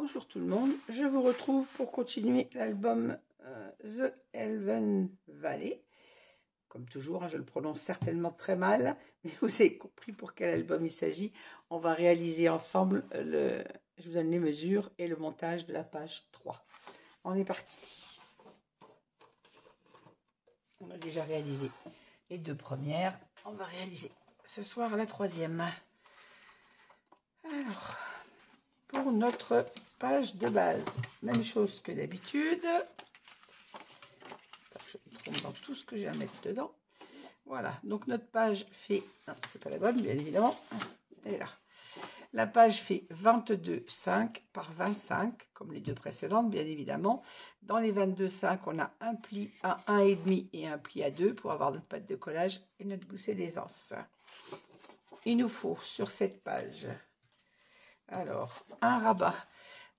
Bonjour tout le monde, je vous retrouve pour continuer l'album The Elven Valley. Comme toujours, je le prononce certainement très mal, mais vous avez compris pour quel album il s'agit. On va réaliser ensemble, je vous donne les mesures et le montage de la page 3. On est parti. On a déjà réalisé les deux premières. On va réaliser ce soir la troisième. Alors, pour notre page de base, même chose que d'habitude. Je me trompe dans tout ce que j'ai à mettre dedans. Voilà, donc notre page fait, non, c'est pas la bonne, bien évidemment, elle est là. La page fait 22,5 par 25, comme les deux précédentes, bien évidemment. Dans les 22,5, on a un pli à 1,5 et un pli à 2 pour avoir notre pâte de collage et notre gousset d'aisance. Il nous faut sur cette page, alors, un rabat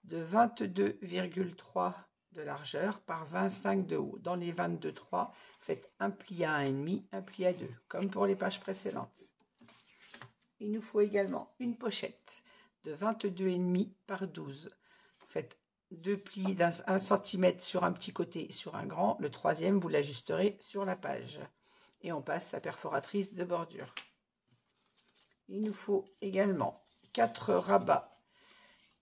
de 22,3 de largeur par 25 de haut. Dans les 22,3, faites un pli à 1,5, un pli à 2, comme pour les pages précédentes. Il nous faut également une pochette de 22,5 par 12. Faites deux plis d'1 cm sur un petit côté et sur un grand. Le troisième, vous l'ajusterez sur la page. Et on passe à la perforatrice de bordure. Il nous faut également 4 rabats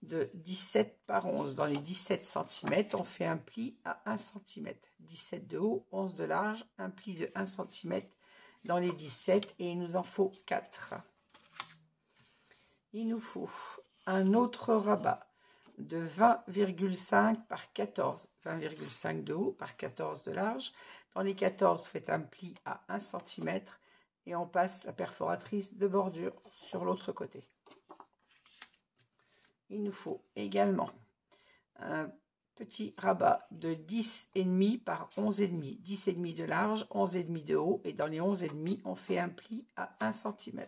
de 17 par 11. Dans les 17 cm, on fait un pli à 1 cm. 17 de haut, 11 de large, un pli de 1 cm dans les 17 et il nous en faut 4. Il nous faut un autre rabat de 20,5 par 14. 20,5 de haut par 14 de large. Dans les 14, faites un pli à 1 cm et on passe la perforatrice de bordure sur l'autre côté. Il nous faut également un petit rabat de 10,5 par 11,5. 10,5 de large, 11,5 de haut. Et dans les 11,5, on fait un pli à 1 cm.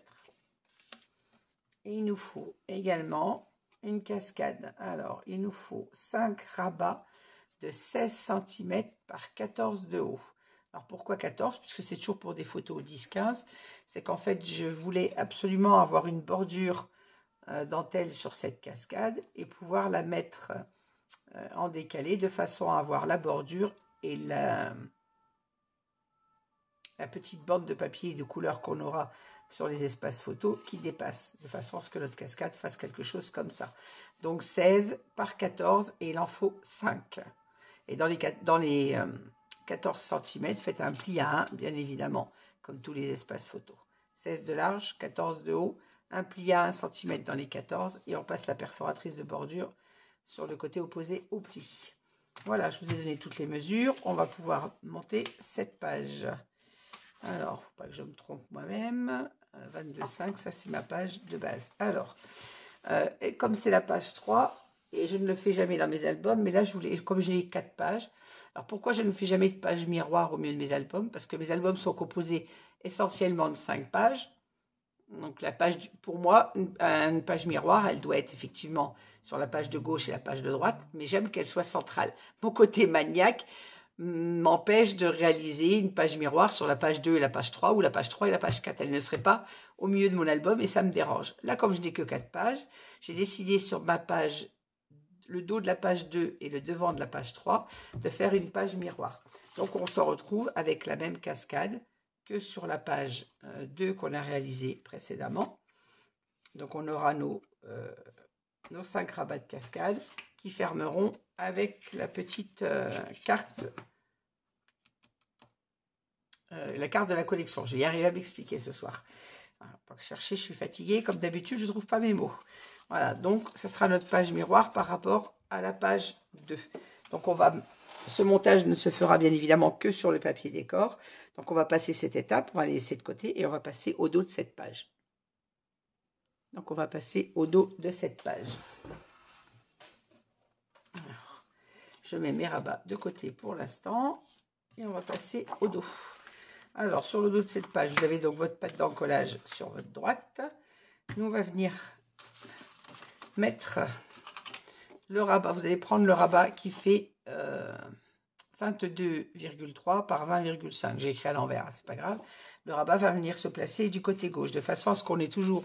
Et il nous faut également une cascade. Alors, il nous faut 5 rabats de 16 cm par 14 de haut. Alors, pourquoi 14? Puisque c'est toujours pour des photos 10-15. C'est qu'en fait, je voulais absolument avoir une bordure dentelle sur cette cascade et pouvoir la mettre en décalé de façon à avoir la bordure et la petite bande de papier de couleur qu'on aura sur les espaces photos qui dépasse de façon à ce que notre cascade fasse quelque chose comme ça. Donc 16 par 14 et il en faut 5. Et dans les 14 cm, faites un pli à 1, bien évidemment, comme tous les espaces photos. 16 de large, 14 de haut, un pli à 1 cm dans les 14 et on passe la perforatrice de bordure sur le côté opposé au pli. Voilà, je vous ai donné toutes les mesures. On va pouvoir monter cette page. Alors, faut pas que je me trompe moi-même. 22,5, ça c'est ma page de base. Alors, et comme c'est la page 3, et je ne le fais jamais dans mes albums, mais là, comme j'ai 4 pages, alors pourquoi je ne fais jamais de page miroir au milieu de mes albums? Parce que mes albums sont composés essentiellement de 5 pages. Donc la page, pour moi, une page miroir, elle doit être effectivement sur la page de gauche et la page de droite, mais j'aime qu'elle soit centrale. Mon côté maniaque m'empêche de réaliser une page miroir sur la page 2 et la page 3 ou la page 3 et la page 4. Elle ne serait pas au milieu de mon album et ça me dérange. Là, comme je n'ai que 4 pages, j'ai décidé sur ma page, le dos de la page 2 et le devant de la page 3, de faire une page miroir. Donc on se retrouve avec la même cascade que sur la page 2 qu'on a réalisée précédemment. Donc on aura nos 5 rabats de cascade qui fermeront avec la petite carte, la carte de la collection. Je vais y arriver à m'expliquer ce soir. Voilà, pas que chercher, je suis fatiguée. Comme d'habitude, je ne trouve pas mes mots. Voilà, donc ça sera notre page miroir par rapport à la page 2. Donc ce montage ne se fera bien évidemment que sur le papier décor. Donc on va passer cette étape, on va la laisser de côté et on va passer au dos de cette page. Donc on va passer au dos de cette page. Alors, je mets mes rabats de côté pour l'instant et on va passer au dos. Alors sur le dos de cette page, vous avez donc votre pâte d'encollage sur votre droite. Nous on va venir mettre le rabat. Vous allez prendre le rabat qui fait 22,3 par 20,5. J'ai écrit à l'envers, c'est pas grave. Le rabat va venir se placer du côté gauche, de façon à ce qu'on ait toujours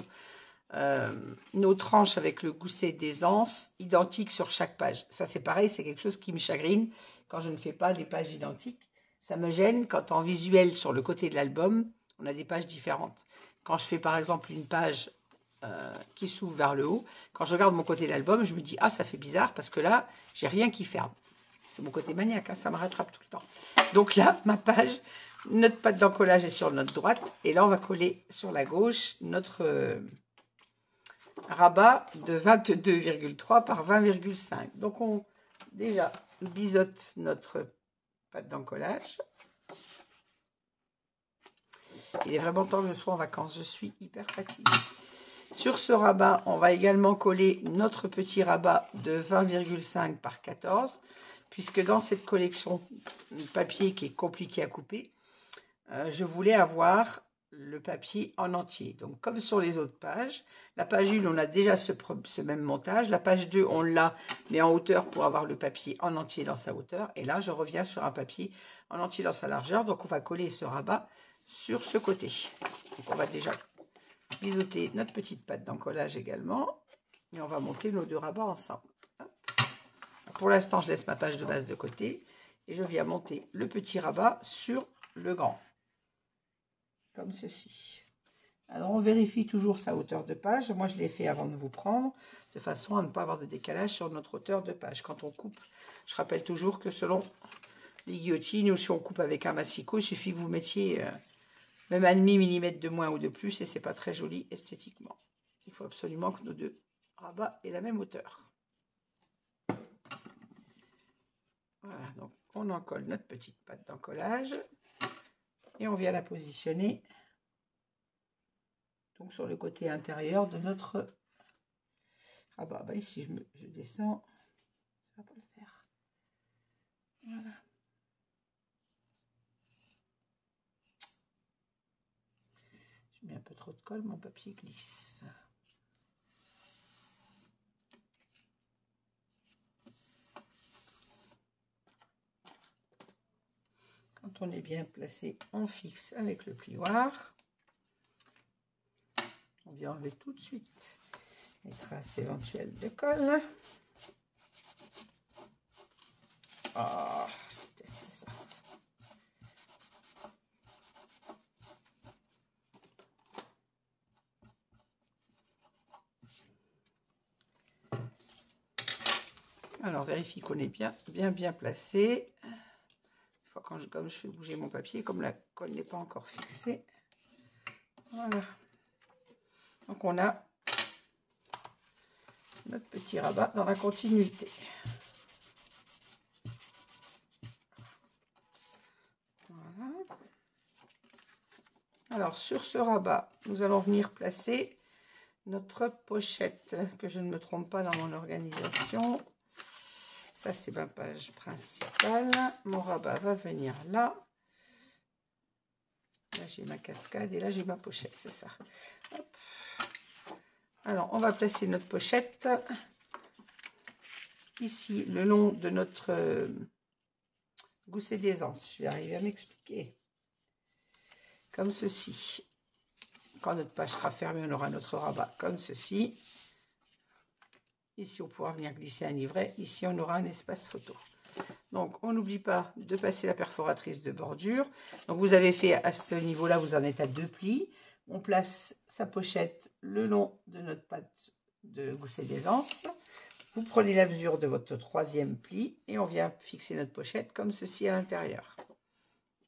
nos tranches avec le gousset d'aisance identiques sur chaque page. Ça, c'est pareil, c'est quelque chose qui me chagrine quand je ne fais pas des pages identiques. Ça me gêne quand en visuel, sur le côté de l'album, on a des pages différentes. Quand je fais par exemple une page qui s'ouvre vers le haut, quand je regarde mon côté de l'album, je me dis « Ah, ça fait bizarre parce que là, j'ai rien qui ferme. » C'est mon côté maniaque, hein, ça me rattrape tout le temps. Donc là, ma page, notre pâte d'encollage est sur notre droite. Et là, on va coller sur la gauche notre rabat de 22,3 par 20,5. Donc, on déjà biseaute notre pâte d'encollage. Il est vraiment temps que je sois en vacances. Je suis hyper fatiguée. Sur ce rabat, on va également coller notre petit rabat de 20,5 par 14, puisque dans cette collection papier qui est compliqué à couper, je voulais avoir le papier en entier. Donc, comme sur les autres pages, la page 1, on a déjà ce même montage. La page 2, on l'a, mais en hauteur pour avoir le papier en entier dans sa hauteur. Et là, je reviens sur un papier en entier dans sa largeur. Donc, on va coller ce rabat sur ce côté. Donc, on va déjà biseauter notre petite pâte d'encollage également. Et on va monter nos deux rabats ensemble. Hop. Pour l'instant, je laisse ma page de base de côté. Et je viens monter le petit rabat sur le grand. Comme ceci. Alors, on vérifie toujours sa hauteur de page. Moi, je l'ai fait avant de vous prendre, de façon à ne pas avoir de décalage sur notre hauteur de page. Quand on coupe, je rappelle toujours que selon les guillotines, ou si on coupe avec un massicot, il suffit que vous mettiez même un demi-millimètre de moins ou de plus, et c'est pas très joli esthétiquement. Il faut absolument que nos deux rabats aient la même hauteur. Voilà, donc on encolle notre petite pâte d'encollage. Et on vient la positionner donc sur le côté intérieur de notre rabat. Bah ici, je descends, ça va pas le faire. Voilà. Je mets un peu trop de colle, mon papier glisse. Quand on est bien placé, on fixe avec le plioir. On vient enlever tout de suite les traces éventuelles de colle. Ah, je déteste ça. Alors, vérifie qu'on est bien placé. Une fois comme je fais bouger mon papier, comme la colle n'est pas encore fixée. Voilà. Donc, on a notre petit rabat dans la continuité. Voilà. Alors, sur ce rabat, nous allons venir placer notre pochette, que je ne me trompe pas dans mon organisation. Ça, c'est ma page principale. Mon rabat va venir là. Là, j'ai ma cascade et là, j'ai ma pochette, c'est ça. Hop. Alors, on va placer notre pochette ici, le long de notre gousset d'aisance. Je vais arriver à m'expliquer. Comme ceci. Quand notre page sera fermée, on aura notre rabat comme ceci. Ici, on pourra venir glisser un livret. Ici, on aura un espace photo. Donc, on n'oublie pas de passer la perforatrice de bordure. Donc, vous avez fait à ce niveau-là, vous en êtes à 2 plis. On place sa pochette le long de notre pâte de gousset d'aisance. Vous prenez la mesure de votre 3e pli et on vient fixer notre pochette comme ceci à l'intérieur.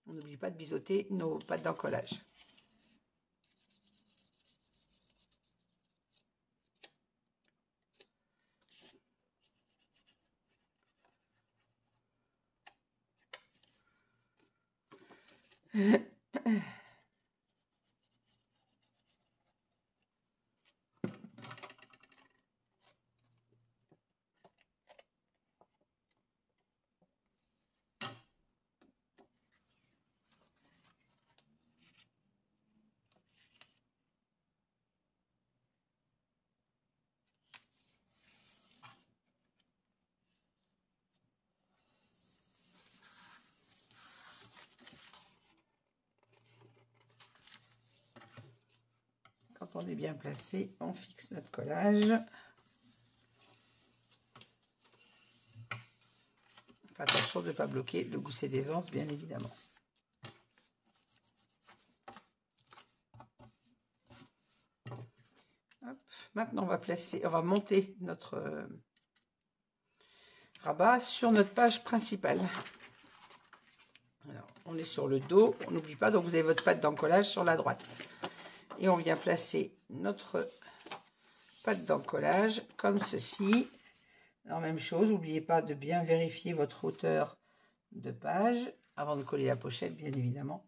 On n'oublie pas de biseauter nos pâtes d'encollage. Quand on est bien placé, on fixe notre collage. Attention de ne pas bloquer le gousset d'aisance, bien évidemment. Hop. Maintenant, on va monter notre rabat sur notre page principale. Alors, on est sur le dos, on n'oublie pas, donc vous avez votre patte d'encollage sur la droite. Et on vient placer notre patte d'encollage comme ceci. Alors, même chose, n'oubliez pas de bien vérifier votre hauteur de page avant de coller la pochette, bien évidemment.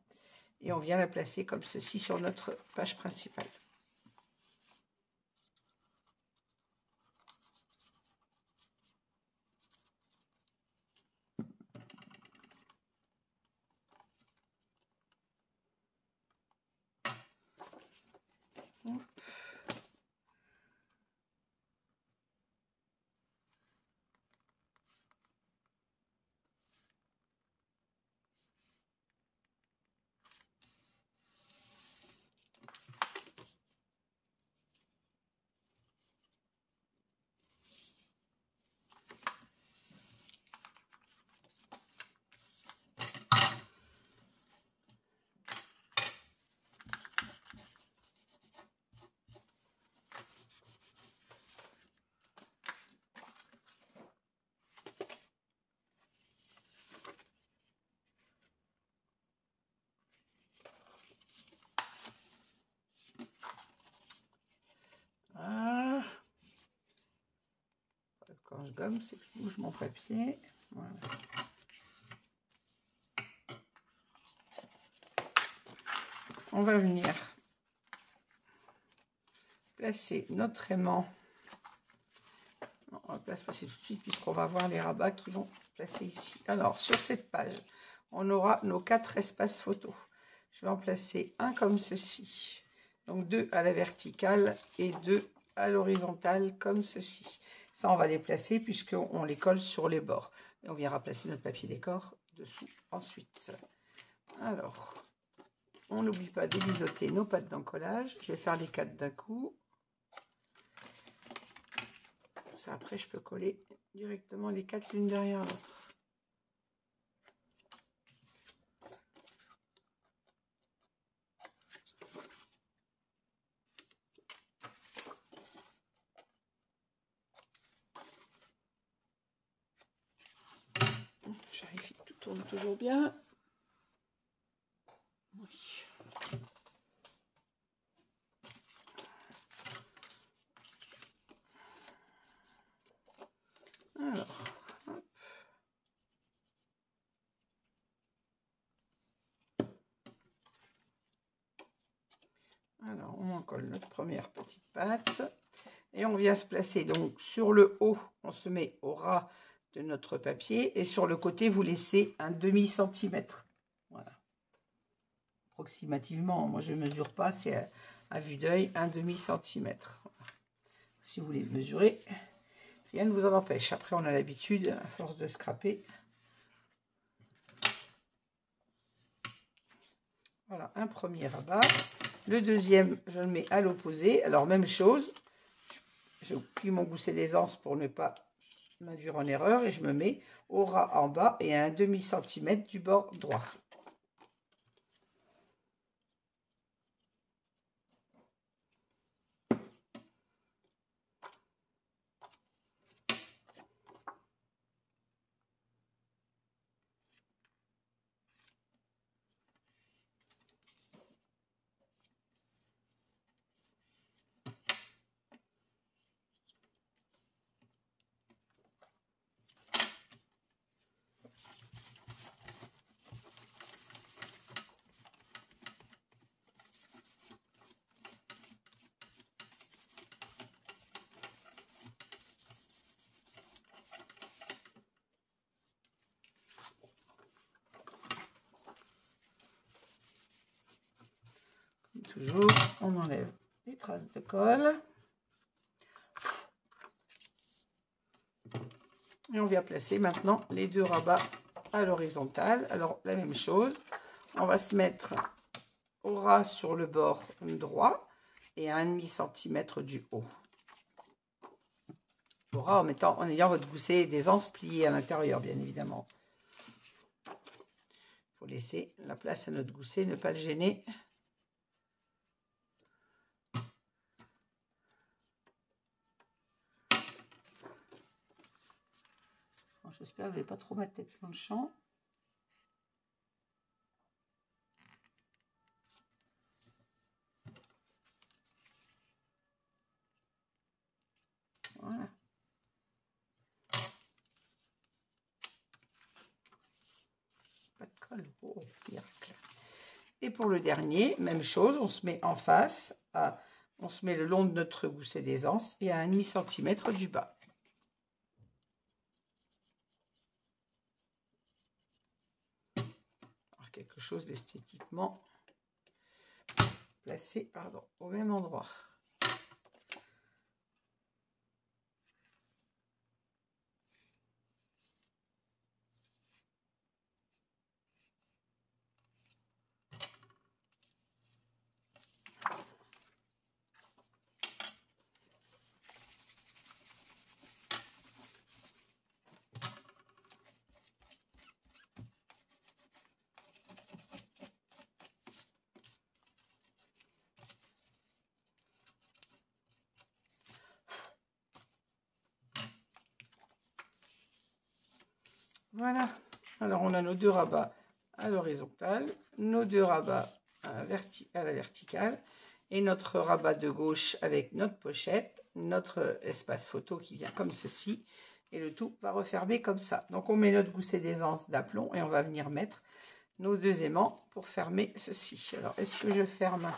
Et on vient la placer comme ceci sur notre page principale. Quand je gomme, c'est que je bouge mon papier. Voilà. On va venir placer notre aimant. On va placer tout de suite puisqu'on va voir les rabats qui vont placer ici. Alors, sur cette page, on aura nos 4 espaces photos. Je vais en placer un comme ceci. Donc 2 à la verticale et 2 à l'horizontale comme ceci. Ça, on va les placer puisqu'on les colle sur les bords. Et on viendra placer notre papier décor dessous ensuite. Alors, on n'oublie pas de biseauter nos pattes d'encollage. Je vais faire les 4 d'un coup. Comme ça, après, je peux coller directement les 4 l'une derrière l'autre. J'arrive, tout tourne toujours bien. Oui. Alors, hop. Alors, on en colle notre première petite patte. Et on vient se placer donc sur le haut, on se met au ras de notre papier. Et sur le côté, vous laissez un demi-centimètre. Voilà. Approximativement, moi je ne mesure pas, c'est à vue d'œil, un demi-centimètre. Voilà. Si vous voulez mesurer, rien ne vous en empêche. Après, on a l'habitude, à force de scraper. Voilà, un premier rabat. Le deuxième, je le mets à l'opposé. Alors, même chose. Je plie mon gousset d'aisance pour ne pas m'induire en erreur. Et je me mets au ras en bas et à un demi-centimètre du bord droit. Toujours, on enlève les traces de colle. Et on vient placer maintenant les 2 rabats à l'horizontale. Alors, la même chose, on va se mettre au ras sur le bord droit. et à 1,5 cm du haut. En ayant votre gousset d'aisance plié à l'intérieur, bien évidemment. Il faut laisser la place à notre gousset, ne pas le gêner. J'espère que je ne vais pas trop ma tête dans le champ. Voilà. Pas de colle. Oh, miracle. Et pour le dernier, même chose, on se met en face, on se met le long de notre gousset d'aisance et à 1,5 cm du bas. Alors, quelque chose d'esthétiquement placé, pardon, au même endroit. Voilà, alors on a nos deux rabats à l'horizontale, nos deux rabats à la verticale et notre rabat de gauche avec notre pochette, notre espace photo qui vient comme ceci et le tout va refermer comme ça. Donc on met notre gousset d'aisance d'aplomb et on va venir mettre nos deux aimants pour fermer ceci. Alors est-ce que je ferme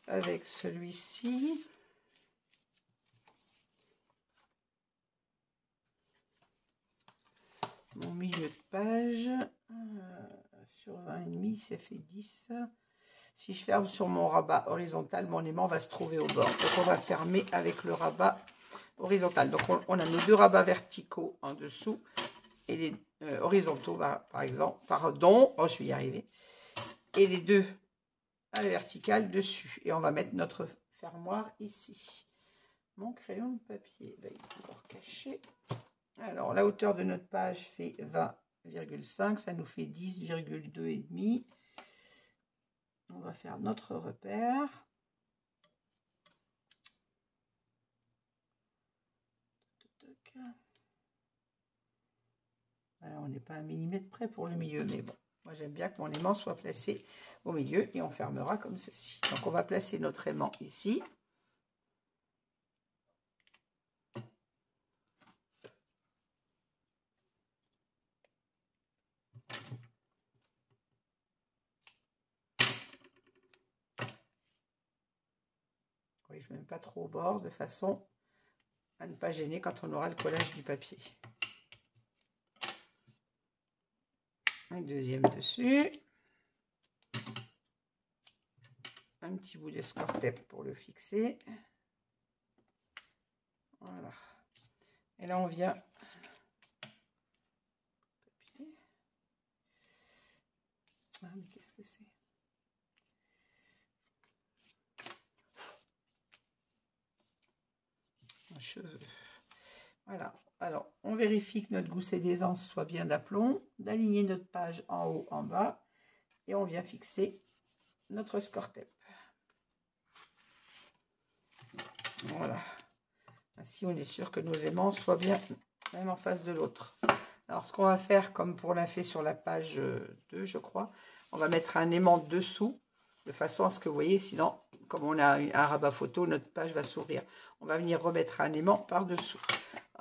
avec celui-ci ? Mon milieu de page, sur 20,5, ça fait 10. Si je ferme sur mon rabat horizontal, mon aimant va se trouver au bord. Donc on va fermer avec le rabat horizontal. Donc on a nos deux rabats verticaux en dessous et les horizontaux, par exemple, pardon, oh je vais y arriver, et les deux à la verticale dessus. Et on va mettre notre fermoir ici. Mon crayon de papier, ben, il est toujours caché. Alors, la hauteur de notre page fait 20,5, ça nous fait 10,2 et demi. On va faire notre repère. Alors, on n'est pas à 1 millimètre près pour le milieu, mais bon, moi j'aime bien que mon aimant soit placé au milieu et on fermera comme ceci. Donc, on va placer notre aimant ici. Oui, je ne mets pas trop au bord de façon à ne pas gêner quand on aura le collage du papier. Un deuxième dessus. Un petit bout d'escorte pour le fixer. Voilà. Et là, on vient... Ah, mais qu'est-ce que c'est? Un cheveu. Voilà. Alors, on vérifie que notre gousset d'aisance soit bien d'aplomb, d'aligner notre page en haut, en bas, et on vient fixer notre score-tape. Voilà. Ainsi, on est sûr que nos aimants soient bien l'un en face de l'autre. Alors, ce qu'on va faire, comme pour l'a fait sur la page 2, je crois, on va mettre un aimant dessous, de façon à ce que vous voyez, sinon, comme on a un rabat photo, notre page va s'ouvrir. On va venir remettre un aimant par-dessous.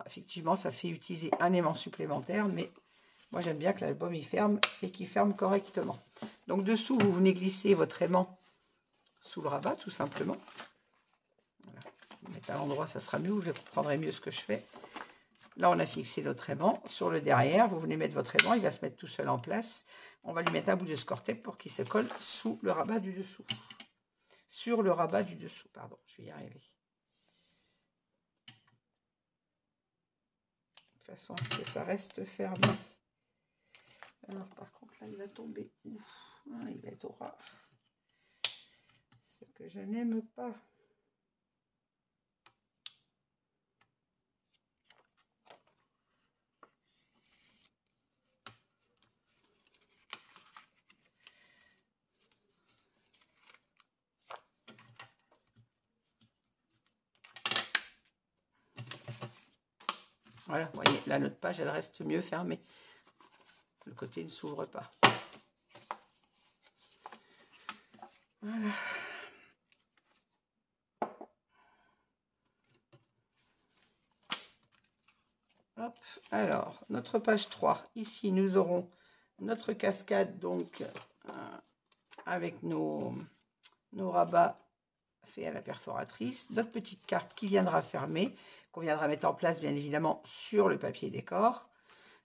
Effectivement, ça fait utiliser un aimant supplémentaire, mais moi, j'aime bien que l'album il ferme et qu'il ferme correctement. Donc, dessous, vous venez glisser votre aimant sous le rabat, tout simplement. Voilà. Mettre à l'endroit, ça sera mieux, vous comprendrez mieux ce que je fais. Là, on a fixé notre aimant. Sur le derrière, vous venez mettre votre aimant, il va se mettre tout seul en place. On va lui mettre un bout de score-tape pour qu'il se colle sous le rabat du dessous. Sur le rabat du dessous, pardon, je vais y arriver. De façon à ce que ça reste fermé. Alors, par contre, là, il va tomber. Ouf, il va être au ras. ce que je n'aime pas. Voilà, vous voyez, là, notre page, elle reste mieux fermée. Le côté ne s'ouvre pas. Voilà. Hop, alors, notre page 3. Ici, nous aurons notre cascade, donc, avec nos rabats faits à la perforatrice. Notre petite carte qui viendra fermer, qu'on viendra mettre en place, bien évidemment, sur le papier décor.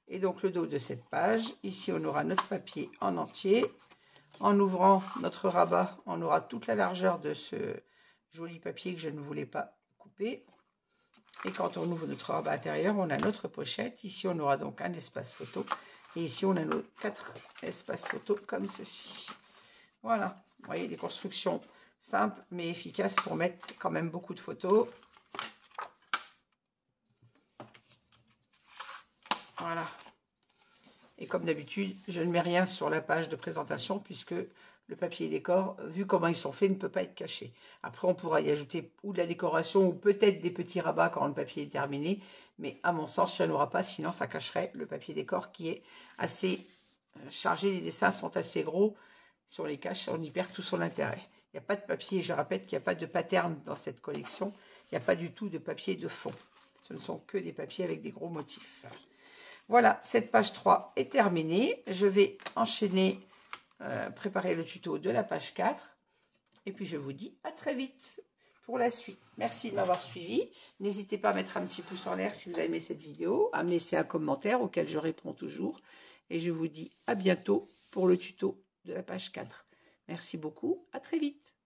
Et donc, le dos de cette page. Ici, on aura notre papier en entier. En ouvrant notre rabat, on aura toute la largeur de ce joli papier que je ne voulais pas couper. Et quand on ouvre notre rabat intérieur, on a notre pochette. Ici, on aura donc un espace photo. Et ici, on a nos 4 espaces photo comme ceci. Voilà, vous voyez, des constructions simples mais efficaces pour mettre quand même beaucoup de photos. Voilà. Et comme d'habitude, je ne mets rien sur la page de présentation puisque le papier décor, vu comment ils sont faits, ne peut pas être caché. Après, on pourra y ajouter ou de la décoration ou peut-être des petits rabats quand le papier est terminé. Mais à mon sens, il n'y en aura pas, sinon ça cacherait le papier décor qui est assez chargé. Les dessins sont assez gros. Si on les cache, on y perd tout son intérêt. Il n'y a pas de papier, je répète qu'il n'y a pas de pattern dans cette collection. Il n'y a pas du tout de papier de fond. Ce ne sont que des papiers avec des gros motifs. Voilà, cette page 3 est terminée. Je vais enchaîner, préparer le tuto de la page 4. Et puis, je vous dis à très vite pour la suite. Merci de m'avoir suivi. N'hésitez pas à mettre un petit pouce en l'air si vous avez aimé cette vidéo, à me laisser un commentaire auquel je réponds toujours. Et je vous dis à bientôt pour le tuto de la page 4. Merci beaucoup, à très vite.